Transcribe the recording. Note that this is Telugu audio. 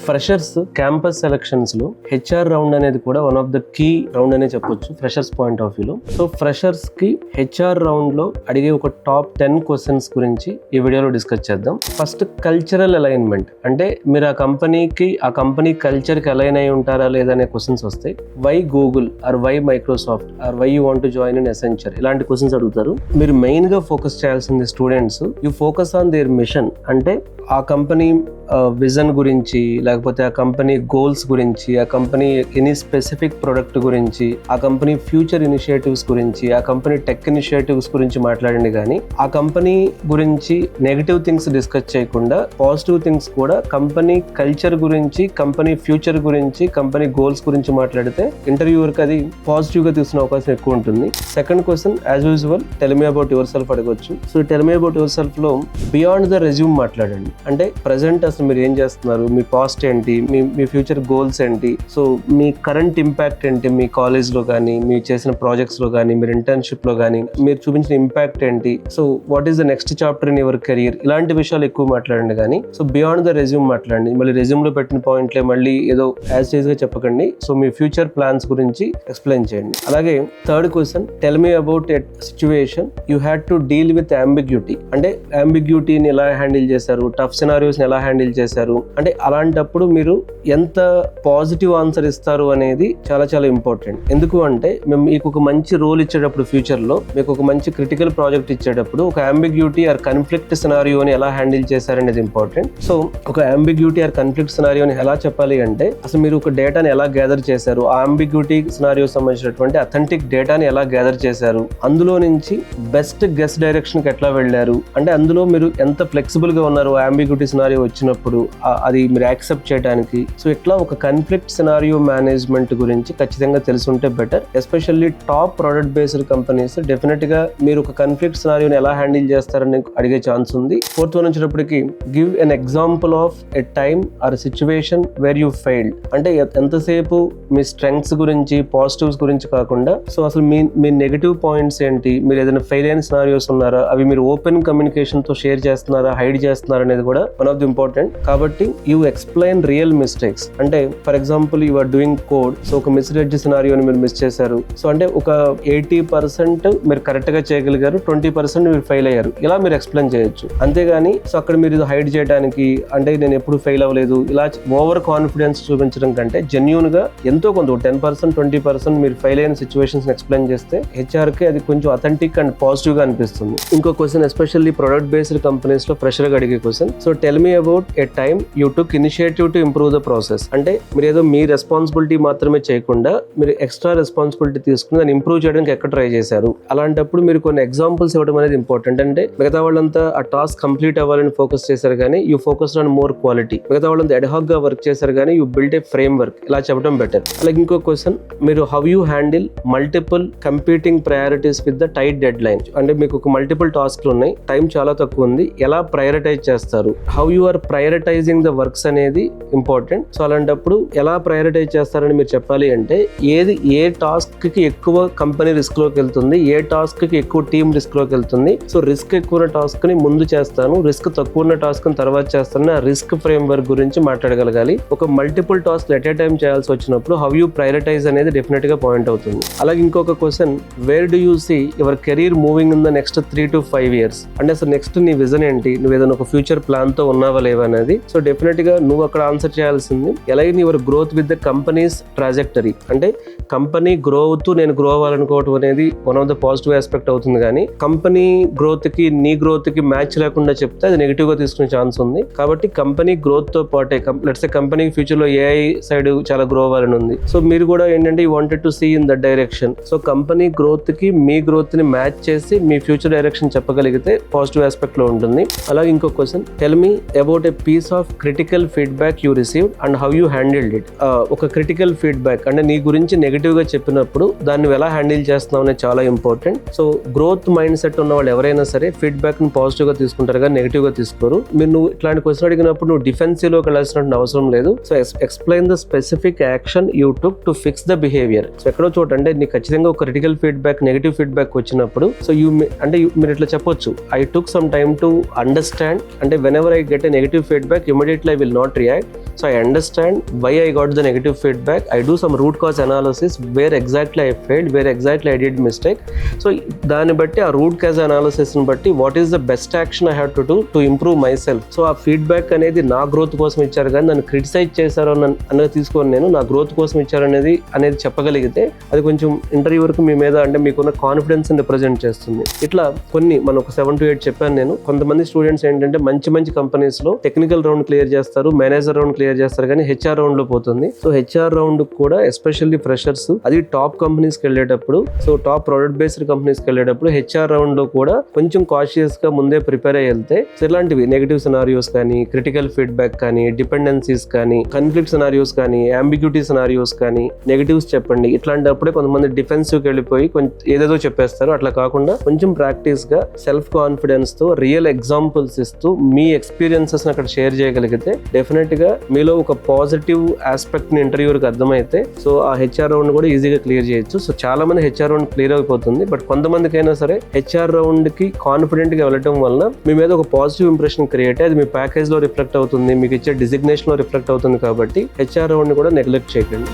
ఫ్రెషర్స్ క్యాంపస్ సెలక్షన్స్ లో హెచ్ఆర్ రౌండ్ అనేది కూడా one of the key round అనే చెప్పొచ్చు ఫ్రెషర్స్ పాయింట్ ఆఫ్ వ్యూలో. సో ఫ్రెషర్స్ కి హెచ్ఆర్ రౌండ్ లో అడిగే ఒక టాప్ 10 క్వశ్చన్స్ గురించి ఈ వీడియోలో డిస్కస్ చేద్దాం. ఫస్ట్ కల్చరల్ అలైన్మెంట్, అంటే మీరు ఆ కంపెనీ కల్చర్ కి అలైన్ అయి ఉంటారా లేదా అనే క్వశ్చన్స్ వస్తాయి. Why Google or why Microsoft or why you want to join in Accenture, ఇలాంటి క్వశ్చన్స్ అడుగుతారు. మీరు మెయిన్ గా ఫోకస్ చేయాల్సింది students, you focus on their mission, అంటే ఆ కంపెనీ విజన్ గురించి, లేకపోతే ఆ కంపెనీ గోల్స్ గురించి, ఆ కంపెనీ ఎనీ స్పెసిఫిక్ ప్రొడక్ట్ గురించి, ఆ కంపెనీ ఫ్యూచర్ ఇనిషియేటివ్స్ గురించి, ఆ కంపెనీ టెక్ ఇనిషియేటివ్స్ గురించి మాట్లాడండి. కానీ ఆ కంపెనీ గురించి నెగటివ్ థింగ్స్ డిస్కస్ చేయకుండా పాజిటివ్ థింగ్స్ కూడా, కంపెనీ కల్చర్ గురించి, కంపెనీ ఫ్యూచర్ గురించి, కంపెనీ గోల్స్ గురించి మాట్లాడితే ఇంటర్వ్యూవర్కి అది పాజిటివ్ గా తీసుకునే అవకాశం ఎక్కువ ఉంటుంది. Second question as usual, tell me about yourself అడగొచ్చు. So tell me about yourself లో బియాండ్ ద రెజ్యూమ్ మాట్లాడండి. అంటే ప్రజెంట్ అసలు మీరు ఏం చేస్తున్నారు, మీ పాస్ట్ ఏంటి, మీ ఫ్యూచర్ గోల్స్ ఏంటి, సో మీ కరెంట్ ఇంపాక్ట్ ఏంటి, మీ కాలేజ్ లో కానీ, మీరు చేసిన ప్రాజెక్ట్స్ లో కానీ, మీరు ఇంటర్న్షిప్ లో కానీ మీరు చూపించిన ఇంపాక్ట్ ఏంటి, so what is the next chapter in your career, ఇలాంటి విషయాలు ఎక్కువ మాట్లాడండి. కానీ సో బియాండ్ ద రెజ్యూమ్ మాట్లాడండి. మళ్ళీ రెజ్యూమ్ లో పెట్టిన పాయింట్లే మళ్ళీ ఏదో యాజ్ గా చెప్పకండి. సో మీ ఫ్యూచర్ ప్లాన్స్ గురించి ఎక్స్ప్లెయిన్ చేయండి. అలాగే third question, tell me about a situation you had to deal with ambiguity, అంటే అంబిగ్యూటీని ఎలా హ్యాండిల్ చేశారు, టఫ్ సినారియోస్ ఎలా హ్యాండిల్ చేశారు, అంటే అలాంటప్పుడు మీరు ఎంత పాజిటివ్ ఆన్సర్ ఇస్తారు అనేది చాలా చాలా ఇంపార్టెంట్. ఎందుకు అంటే మేము మీకు ఒక మంచి రోల్ ఇచ్చేటప్పుడు, ఫ్యూచర్ లో మీకు ఒక మంచి క్రిటికల్ ప్రాజెక్ట్ ఇచ్చేటప్పుడు ఒక అంబిగ్యూటీ ఆర్ కన్ఫ్లిక్ట్ సినారియోని ఎలా హ్యాండిల్ చేశారనేది ఇంపార్టెంట్. సో ఒక అంబిగ్యూటీ ఆర్ కన్ఫ్లిక్ట్ సినారియోని ఎలా చెప్పాలి అంటే, అసలు మీరు ఒక డేటాని ఎలా గ్యాదర్ చేశారు, ఆ అంబిగ్యూటీ సినారియో సంబంధించినటువంటి అథెంటిక్ డేటాని ఎలా గ్యాదర్ చేశారు, అందులో నుంచి బెస్ట్ గెస్ డైరెక్షన్ కి ఎట్లా వెళ్ళారు, అంటే అందులో మీరు ఎంత ఫ్లెక్సిబుల్ గా ఉన్నారు అంబిగ్యూటీ సినారియో వచ్చినప్పుడు అది మీరు యాక్సెప్ట్ చేయడానికి. సో ఇట్లా ఒక కన్ఫ్లిక్ట్ సినారియో మేనేజ్మెంట్ గురించి ఖచ్చితంగా తెలుసుంటే better. Especially top product based companies definite గా మీరు ఒక కన్ఫ్లిక్ట్ సినారియోని ఎలా హ్యాండిల్ చేస్తారని అడిగే ఛాన్స్ ఉంది. ఫోర్త్ వన్ వచ్చేటప్పటికి give an example of a time or situation where you failed, అంటే ఎంతసేపు మీ స్ట్రెంగ్స్ గురించి, పాజిటివ్స్ గురించి కాకుండా, సో అసలు మీ నెగటివ్ పాయింట్స్ ఏంటి, మీరు ఏదైనా ఫెయిల్ అయిన సినారియోస్ ఉన్నారా, అవి మీరు ఓపెన్ కమ్యూనికేషన్ తో షేర్ చేస్తున్నారా, హైడ్ చేస్తున్నారా అనేది కూడా వన్ ఆఫ్ ది ఇంపార్టెంట్. కాబట్టి యూ ఎక్స్ప్లెయిన్ రియల్ మిస్టేక్స్, అంటే for example you are doing code, so ఒక మిస్రెడ్ సినారియోని మీరు మిస్ చేశారు, సో అంటే ఒక 80% మీరు కరెక్ట్ గా చేయగలిగారు, 20% మీరు ఫెయిల్ అయ్యారు, ఇలా మీరు ఎక్స్ప్లెయిన్ చేయొచ్చు. అంతేగాని సో అక్కడ మీరు హైడ్ చేయడానికి, అంటే నేను ఎప్పుడు ఫెయిల్ అవ్వలేదు, ఇలా ఓవర్ కాన్ఫిడెన్స్ చూపించడం కంటే జెన్యూన్ గా ఎంతో కొంత 10% 20% మీరు ఫెయిల్ అయిన సిచ్యువేషన్స్ ఎక్స్ప్లెయిన్ చేస్తే హెచ్ఆర్ కి అది కొంచెం అథెంటిక్ అండ్ పాజిటివ్ గా అనిపిస్తుంది. ఇంకో question, especially product based companies లో ఫ్రెషర్ గా అడిగే question, so tell me about a time you took initiative to improve the process, అంటే మీరు ఏదో మీ రెస్పాన్సిబిలిటీ మాత్రమే చేయకుండా మీరు ఎక్స్ట్రా రెస్పాన్సిబిలిటీ తీసుకుని దాన్ని ఇంప్రూవ్ చేయడానికి ఎక్కడ ట్రై చేశారు. అలాంటప్పుడు మీరు కొన్ని ఎగ్జాంపుల్స్ ఇవ్వడం అనేది ఇంపార్టెంట్. అంటే మిగతా వాళ్ళంతా ఆ టాస్క్ కంప్లీట్ అవ్వాలని ఫోకస్ చేశారు కానీ you focus on more quality, మిగతా వాళ్ళంతా ఎడ్హాక్ గా వర్క్ చేశారు కానీ you build a frame work, ఇలా చెప్పడం బెటర్. అలాగే ఇంకో క్వశ్చన్, మీరు how you handle multiple competing priorities with the tight dead line, అంటే మీకు ఒక మల్టిపుల్ టాస్క్లు ఉన్నాయి, టైం చాలా తక్కువ ఉంది, ఎలా ప్రయారిటైజ్ చేస్తారు, how you are prioritising the works అనేది ఇంపార్టెంట్. సో అలాంటప్పుడు ఎలా ప్రయారిటైజ్ చేస్తారని మీరు చెప్పాలి అంటే, ఏ టాస్క్ కి ఎక్కువ కంపెనీ రిస్క్ లోకి వెళ్తుంది, ఏ టాస్క్ కి ఎక్కువ టీమ్ రిస్క్ లోకి వెళ్తుంది, సో రిస్క్ ఎక్కువ ఉన్న టాస్క్ ని ముందు చేస్తాను, రిస్క్ తక్కువ ఉన్న టాస్క్ ని తర్వాత చేస్తాను, ఆ రిస్క్ ఫ్రేమ్ వర్క్ గురించి మాట్లాడగలగాలి. ఒక multiple task at a time చేయాల్సి వచ్చినప్పుడు హౌ యూ ప్రయారిటైజ్ అనేది డెఫినెట్ గా పాయింట్ అవుతుంది. అలాగే ఇంకొక question, where do you see your career moving in the next 3 to 5 years, అంటే అసలు నెక్స్ట్ నీ విజన్ ఏంటి, నువ్వు ఏదైనా ఒక ఫ్యూచర్ ప్లాన్ తో ఉన్నావా లేవా అనేది. సో డెఫినెట్ గా నువ్వు అక్కడ ఆన్సర్ చేయాల్సింది ఎలాగైనా your growth with the companies trajectory, అంటే కంపెనీ గ్రో అవుతూ నేను గ్రో అవ్వాలనుకోవటం అనేది one of the positive aspect అవుతుంది. కానీ కంపెనీ గ్రోత్ కి నీ గ్రోత్ కి మ్యాచ్ లేకుండా చెప్తే అది నెగిటివ్ గా తీసుకునే ఛాన్స్ ఉంది. కాబట్టి కంపెనీ గ్రోత్ తో పాటే లెట్స్ సే కంపెనీ ఫ్యూచర్ లో ఏఐ సైడ్ చాలా గ్రో అవ్వాలని ఉంది, సో మీరు కూడా ఏంటంటే you wanted to see in that direction. So company growth కి మీ గ్రోత్ ని మ్యాచ్ చేసి మీ ఫ్యూచర్ డైరెక్షన్ చెప్పగలిగితే పాజిటివ్ ఆస్పెక్ట్ లో ఉంటుంది. అలాగే ఇంకో question, tell me about a piece of critical feedback you received and how you handled it. ఒక క్రిటికల్ ఫీడ్బ్యాక్ అంటే నీ గురించి నెగిటివ్ గా చెప్పినప్పుడు దాన్ని ఎలా హ్యాండిల్ చేస్తున్నావు అనేది చాలా important. So growth mind set ఉన్న వాళ్ళు ఎవరైనా సరే ఫీడ్బ్యాక్ ని పాజిటివ్ గా తీసుకుంటారు కానీ నెగిటివ్ గా తీసుకోరు. నువ్వు ఇట్లాంటి క్వశ్చన్ అడిగినప్పుడు నువ్వు డిఫెన్సివ్ లోకి వెళ్ళాల్సిన అవసరం లేదు. So explain the specific action you took to fix the behaviour. So ఎక్కడో చోట అంటే నీకు ఖచ్చితంగా ఒక క్రిటికల్ ఫీడ్బ్యాక్, నెగిటివ్ ఫీడ్బ్యాక్ వచ్చినప్పుడు సో మీరు ఇట్లా చెప్పొచ్చు, I took some time to understand, అంటే whenever I get a negative feedback, immediately I will not react. So I understand why I got the negative feedback. I do some root cause analysis, where exactly I failed, where exactly I did mistake. So దాన్ని బట్టి ఆ రూట్ కాజ్ అనాలిసిస్ని బట్టి what is the best action I have to do to improve my self. So ఆ ఫీడ్బ్యాక్ అనేది నా గ్రోత్ కోసం ఇచ్చారు, కానీ నన్ను క్రిటిసైజ్ చేశారు అనేది తీసుకొని నేను నా గ్రోత్ కోసం ఇచ్చారు అనేది చెప్పగలిగితే అది కొంచెం ఇంటర్వ్యూవర్కి మీ మీద అంటే మీకున్న కాన్ఫిడెన్స్ని రిప్రజెంట్ చేస్తుంది. ఇట్లా కొన్ని మనం ఒక 7 to 8 చెప్పాను నేను. కొంతమంది స్టూడెంట్స్ ఏంటంటే మంచి మంచి కంపెనీస్లో టెక్నికల్ రౌండ్ క్లియర్ చేస్తారు, మేనేజర్ రౌండ్ క్లియర్ చేస్తారు, కానీ హెచ్ఆర్ రౌండ్లో పోతుంది. సో హెచ్ఆర్ రౌండ్ కూడా ఎస్పెషల్లీ ఫ్రెషర్స్, అది టాప్ కంపెనీస్కి వెళ్ళేటప్పుడు, సో టాప్ ప్రొడక్ట్ బేస్డ్ కంపెనీస్కి వెళ్ళేటప్పుడు హెచ్ఆర్ రౌండ్లో కూడా కొంచెం కాషియస్గా ముందే ప్రిపేర్ అయ్యి వెళ్తే సో ఇలాంటివి నెగిటివ్ సినారియోస్ కానీ, క్రిటికల్ ఫీడ్బ్యాక్ కానీ, డిపెండెన్సీస్ కానీ, కన్ఫ్లిక్ట్ సినారియోస్ కానీ, అంబిగ్యూటీ సినారియోస్ కానీ, నెగిటివ్స్ చెప్పండి. ఇట్లాంటప్పుడే కొంతమంది డిఫెన్సివ్కి వెళ్ళిపోయి ఏదేదో చెప్పేస్తారు. అట్లా కాకుండా కొంచెం ప్రాక్టీస్గా సెల్ఫ్ కాన్ఫిడెన్స్తో రియల్ ఎగ్జాంపుల్స్ ఇస్తూ మీ ఎక్స్పీరియన్సెస్ అక్కడ షేర్ చేయగలిగితే డెఫినెట్గా మీలో ఒక పాజిటివ్ ఆస్పెక్ట్ని ఇంటర్వ్యూకి అర్థమైతే సో ఆ హెచ్ఆర్ రౌండ్ కూడా ఈజీగా క్లియర్ చేయొచ్చు. సో చాలా మంది హెచ్ఆర్ రౌండ్ క్లియర్ అయిపోతుంది, బట్ కొంతమందికైనా సరే హెచ్ఆర్ రౌండ్కి కాన్ఫిడెంట్గా వెళ్ళటం వలన మీ మీద ఒక పాజిటివ్ ఇంప్రెషన్ క్రియేట్ అది మీ ప్యాకేజ్లో రిఫ్లెక్ట్ అవుతుంది, మీకు ఇచ్చే డిజిగ్నేషన్లో రిఫ్లెక్ట్ అవుతుంది. కాబట్టి హెచ్ఆర్ రౌండ్ని కూడా నెగ్లెక్ట్ చేయకండి.